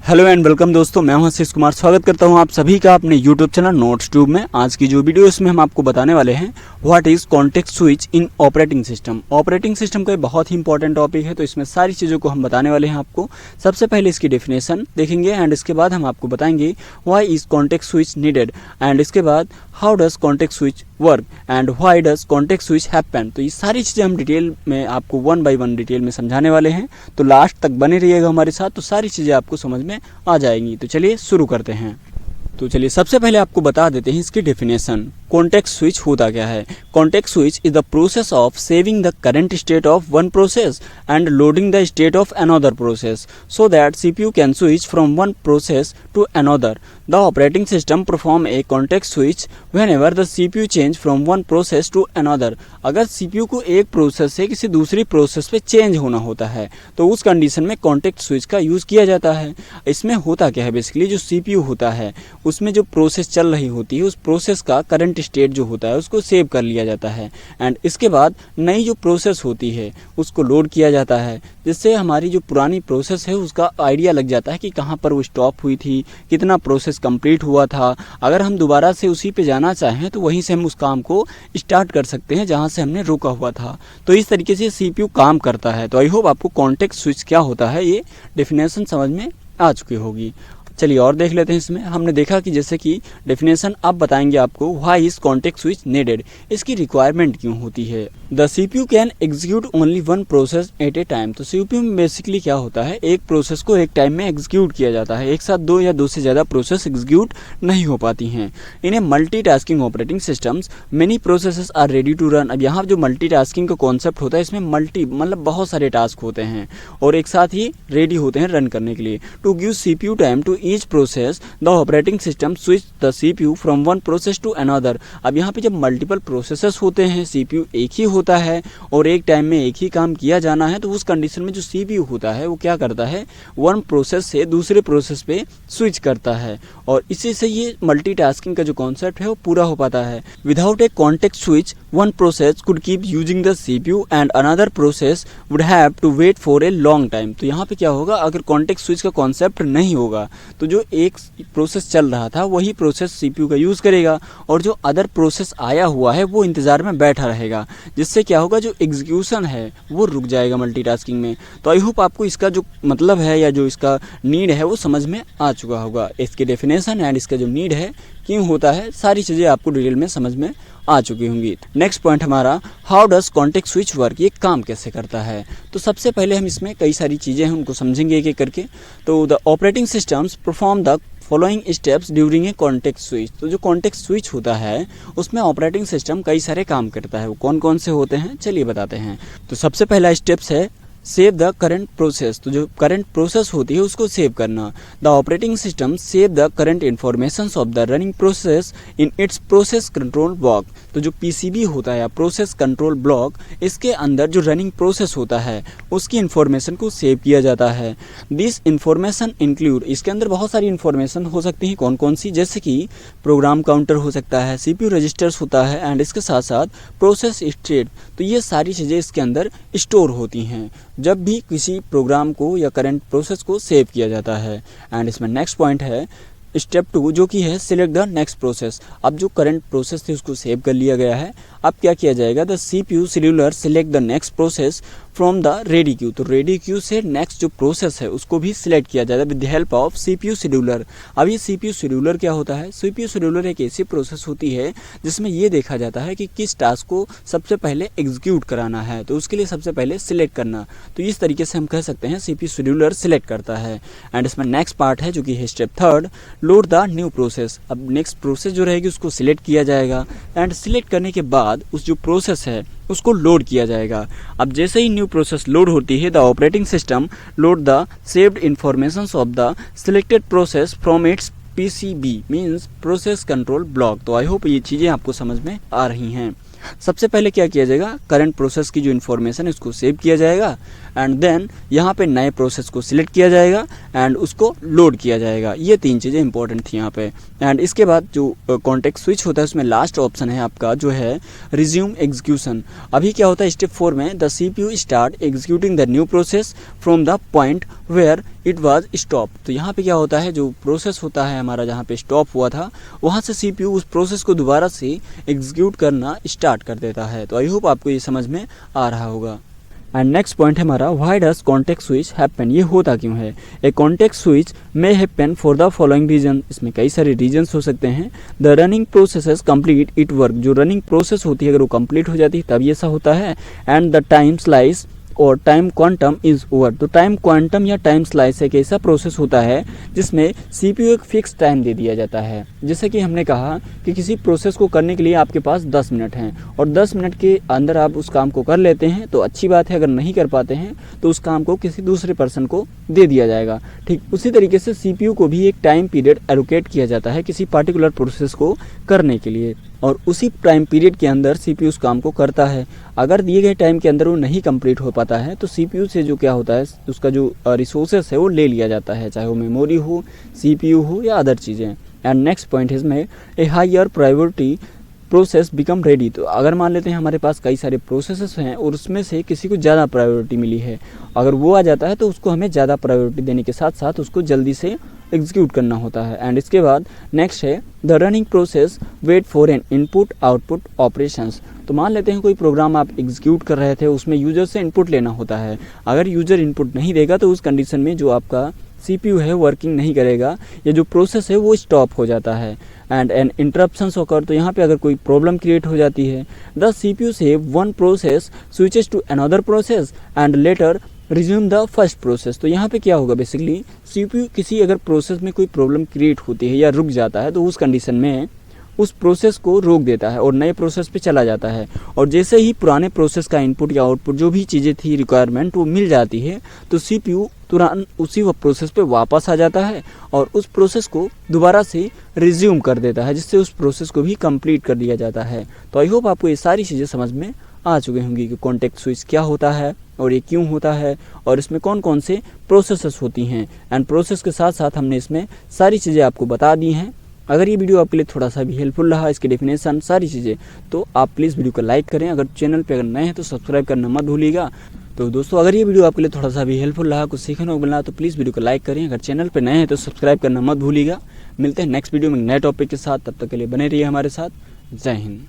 Hello and welcome दोस्तों, मैं हूं आशीष कुमार। स्वागत करता हूं आप सभी का अपने यूट्यूब चैनल नोट्स ट्यूब में। आज की जो वीडियो इसमें हम आपको बताने वाले हैं what is context switch in operating system. Operating system का एक बहुत ही इंपॉर्टेंट टॉपिक है, तो इसमें सारी चीज़ों को हम बताने वाले हैं आपको। सबसे पहले इसकी डेफिनेशन देखेंगे एंड इसके बाद हम आपको बताएंगे why is context switch needed, and इसके बाद how does context switch work and why does context switch happen. तो ये सारी चीज़ें हम डिटेल में आपको वन बाय वन डिटेल में समझाने वाले हैं, तो लास्ट तक बने रहिएगा हमारे साथ, तो सारी चीज़ें आपको समझ में आ जाएंगी। तो चलिए शुरू करते हैं। तो चलिए सबसे पहले आपको बता देते हैं इसकी डेफिनेशन। कॉन्टेक्स्ट स्विच होता क्या है? Context switch is the process of saving the current state of one process and loading the state of another process so that CPU can switch from one process to another. The operating system perform a context switch whenever the CPU change from one process to another. अगर CPU को एक process से किसी दूसरी process पे change होना होता है तो उस कंडीशन में कॉन्टेक्स्ट स्विच का यूज़ किया जाता है। इसमें होता क्या है, बेसिकली जो सीपीयू होता है उसमें जो प्रोसेस चल रही होती है उस प्रोसेस का करंट स्टेट जो होता है उसको सेव कर लिया जाता है एंड इसके बाद नई जो प्रोसेस होती है उसको लोड किया जाता है, जिससे हमारी जो पुरानी प्रोसेस है उसका आइडिया लग जाता है कि कहाँ पर वो स्टॉप हुई थी, कितना प्रोसेस कंप्लीट हुआ था। अगर हम दोबारा से उसी पे जाना चाहें तो वहीं से हम उस काम को स्टार्ट कर सकते हैं जहाँ से हमने रोका हुआ था। तो इस तरीके से सीपीयू काम करता है। तो आई होप आपको कॉन्टेक्स्ट स्विच क्या होता है ये डेफिनेशन समझ में आ चुकी होगी। चलिए और देख लेते हैं। इसमें हमने देखा कि जैसे कि डेफिनेशन अब बताएंगे आपको why is context switch needed, इसकी रिक्वायरमेंट क्यों होती है। The CPU can execute only one process at A time. तो सीपीयू में बेसिकली क्या होता है, एक प्रोसेस को एक टाइम में एग्जीक्यूट किया जाता है, एक साथ दो या दो से ज़्यादा प्रोसेस एग्जीक्यूट नहीं हो पाती हैं। इन्हें multitasking operating systems many processes are ready to run. अब यहाँ जो मल्टीटास्किंग का कॉन्सेप्ट होता है इसमें मल्टी मतलब बहुत सारे टास्क होते हैं और एक साथ ही रेडी होते हैं रन करने के लिए। To give CPU time to each process the operating system switch the CPU from one process to another. अब यहाँ पे जब मल्टीपल प्रोसेसेस होते हैं, सीपीयू एक ही होता है और एक टाइम में एक ही काम किया जाना है, तो उस कंडीशन में जो सीपीयू होता है वो क्या करता है, वन प्रोसेस से दूसरे प्रोसेस पे स्विच करता है और इसी से ये मल्टीटास्किंग का जो कॉन्सेप्ट है वो पूरा हो पाता है। Without a context switch one process could keep using the CPU and another process would have to wait for a long time. तो यहाँ पे क्या होगा, अगर कॉन्टेक्स्ट स्विच का कॉन्सेप्ट नहीं होगा तो जो एक प्रोसेस चल रहा था वही प्रोसेस सीपीयू का यूज़ करेगा और जो अदर प्रोसेस आया हुआ है वो इंतज़ार में बैठा रहेगा, जिससे क्या होगा, जो एग्जीक्यूशन है वो रुक जाएगा मल्टीटास्किंग में। तो आई होप आपको इसका जो मतलब है या जो इसका नीड है वो समझ में आ चुका होगा। इसकी डेफिनेशन एंड इसका जो नीड है क्यों होता है, सारी चीज़ें आपको डिटेल में समझ में आ चुकी होंगी। नेक्स्ट पॉइंट हमारा how does context switch work, ये काम कैसे करता है। तो सबसे पहले हम इसमें कई सारी चीज़ें हैं उनको समझेंगे एक एक करके। तो the operating systems perform the following steps during a context switch. तो जो कॉन्टेक्स्ट स्विच होता है उसमें ऑपरेटिंग सिस्टम कई सारे काम करता है। वो कौन कौन से होते हैं चलिए बताते हैं। तो सबसे पहला स्टेप्स है सेव द करंट प्रोसेस। तो जो करंट प्रोसेस होती है उसको सेव करना। The operating system save the current information of the running process in its process control block. तो जो पीसीबी होता है या प्रोसेस कंट्रोल ब्लॉक, इसके अंदर जो रनिंग प्रोसेस होता है उसकी इन्फॉर्मेशन को सेव किया जाता है। दिस इन्फॉर्मेशन इंक्लूड, इसके अंदर बहुत सारी इन्फॉर्मेशन हो सकती है। कौन कौन सी, जैसे कि प्रोग्राम काउंटर हो सकता है, सीपीयू रजिस्टर्स होता है एंड इसके साथ साथ प्रोसेस स्टेट। तो ये सारी चीज़ें इसके अंदर स्टोर होती हैं जब भी किसी प्रोग्राम को या करंट प्रोसेस को सेव किया जाता है। एंड इसमें नेक्स्ट पॉइंट है स्टेप 2 जो कि है सिलेक्ट द नेक्स्ट प्रोसेस। अब जो करंट प्रोसेस थी उसको सेव कर लिया गया है, अब क्या किया जाएगा, the CPU scheduler select the next process from the ready queue. तो रेडी क्यू से नेक्स्ट जो प्रोसेस है उसको भी सिलेक्ट किया जाएगा with the help of CPU scheduler. अब ये सीपीयू शेड्यूलर क्या होता है, सीपीयू शेड्यूलर एक ऐसी प्रोसेस होती है जिसमें ये देखा जाता है कि किस टास्क को सबसे पहले एग्जीक्यूट कराना है, तो उसके लिए सबसे पहले सिलेक्ट करना। तो इस तरीके से हम कह सकते हैं सीपीयू शेड्यूलर सिलेक्ट करता है। एंड इसमें नेक्स्ट पार्ट है जो कि है step 3 load the new process. अब नेक्स्ट प्रोसेस जो रहेगी उसको सिलेक्ट किया जाएगा एंड सिलेक्ट करने के बाद उस जो प्रोसेस है उसको लोड किया जाएगा। अब जैसे ही न्यू प्रोसेस लोड होती है the operating system load the saved information of the selected process from its PCB means process control block. तो आई होप ये चीज़ें आपको समझ में आ रही हैं। सबसे पहले क्या किया जाएगा, करंट प्रोसेस की जो इन्फॉर्मेशन है उसको सेव किया जाएगा एंड देन यहाँ पे नए प्रोसेस को सिलेक्ट किया जाएगा एंड उसको लोड किया जाएगा। ये 3 चीज़ें इंपॉर्टेंट थी यहाँ पे। एंड इसके बाद जो कॉन्टेक्स्ट स्विच होता है उसमें लास्ट ऑप्शन है आपका जो है रिज्यूम एग्जीक्यूशन। अभी क्या होता है स्टेप 4 में, the CPU start executing the new process from the point where it was stop. तो यहाँ पे क्या होता है, जो प्रोसेस होता है हमारा जहाँ पे स्टॉप हुआ था वहाँ से CPU उस प्रोसेस को दोबारा से एग्जीक्यूट करना स्टार्ट कर देता है। तो आई होप आपको ये समझ में आ रहा होगा। एंड नेक्स्ट पॉइंट है हमारा, why does context switch happen, ये होता क्यों है। A context switch may happen for the following reason, इसमें कई सारे रीजन्स हो सकते हैं। The running process complete it work, जो रनिंग प्रोसेस होती है अगर वो कंप्लीट हो जाती है तब ऐसा होता है। एंड द टाइम स्लाइस और टाइम क्वांटम इज ओवर, तो टाइम क्वांटम या टाइम स्लाइस एक ऐसा प्रोसेस होता है जिसमें CPU एक फिक्स टाइम दे दिया जाता है। जैसे कि हमने कहा कि किसी प्रोसेस को करने के लिए आपके पास 10 मिनट हैं और 10 मिनट के अंदर आप उस काम को कर लेते हैं तो अच्छी बात है, अगर नहीं कर पाते हैं तो उस काम को किसी दूसरे पर्सन को दे दिया जाएगा। ठीक उसी तरीके से CPU को भी एक टाइम पीरियड एलोकेट किया जाता है किसी पार्टिकुलर प्रोसेस को करने के लिए और उसी टाइम पीरियड के अंदर CPU उस काम को करता है। अगर दिए गए टाइम के अंदर वो नहीं कंप्लीट हो पाता है तो CPU से जो क्या होता है उसका जो रिसोर्सेस है वो ले लिया जाता है, चाहे वो मेमोरी हो, CPU हो या अदर चीज़ें। एंड नेक्स्ट पॉइंट है इसमें, a higher priority process become ready. तो अगर मान लेते हैं हमारे पास कई सारे प्रोसेसेस हैं और उसमें से किसी को ज़्यादा प्रायोरिटी मिली है, अगर वो आ जाता है तो उसको हमें ज़्यादा प्रायोरिटी देने के साथ साथ उसको जल्दी से एग्जीक्यूट करना होता है। एंड इसके बाद नेक्स्ट है, the running process wait for an input output operations. तो मान लेते हैं कोई प्रोग्राम आप एग्जीक्यूट कर रहे थे, उसमें यूजर से इनपुट लेना होता है। अगर यूजर इनपुट नहीं देगा तो उस कंडीशन में जो आपका CPU है वर्किंग नहीं करेगा, या जो प्रोसेस है वो स्टॉप हो जाता है। एंड एन इंटरप्शंस ओकर, तो यहाँ पे अगर कोई प्रॉब्लम क्रिएट हो जाती है, द CPU से one process switches to another process and later resume the first process. तो यहाँ पे क्या होगा, बेसिकली CPU किसी अगर प्रोसेस में कोई प्रॉब्लम क्रिएट होती है या रुक जाता है तो उस कंडीशन में उस प्रोसेस को रोक देता है और नए प्रोसेस पे चला जाता है। और जैसे ही पुराने प्रोसेस का इनपुट या आउटपुट जो भी चीज़ें थी रिक्वायरमेंट वो मिल जाती है तो CPU तुरंत उसी वो प्रोसेस पे वापस आ जाता है और उस प्रोसेस को दोबारा से रिज्यूम कर देता है, जिससे उस प्रोसेस को भी कंप्लीट कर दिया जाता है। तो आई होप आपको ये सारी चीज़ें समझ में आ चुकी होंगी कि कॉन्टेक्स्ट स्विच क्या होता है और ये क्यों होता है और इसमें कौन कौन से प्रोसेसेस होती हैं। एंड प्रोसेस के साथ साथ हमने इसमें सारी चीज़ें आपको बता दी हैं। अगर ये वीडियो आपके लिए थोड़ा सा भी हेल्पफुल रहा, इसकी डेफिनेशन सारी चीज़ें, तो आप प्लीज़ वीडियो को लाइक करें। अगर चैनल पे अगर नए हैं तो सब्सक्राइब करना मत भूलिएगा। तो दोस्तों अगर ये वीडियो आपके लिए थोड़ा सा भी हेल्पफुल रहा, कुछ सीखने को मिला, तो प्लीज़ वीडियो को लाइक करें। अगर चैनल पे नए हैं तो सब्सक्राइब करना मत भूलिएगा। मिलते हैं नेक्स्ट वीडियो में नए टॉपिक के साथ, तब तक के लिए बने रहिए हमारे साथ। जय हिंद।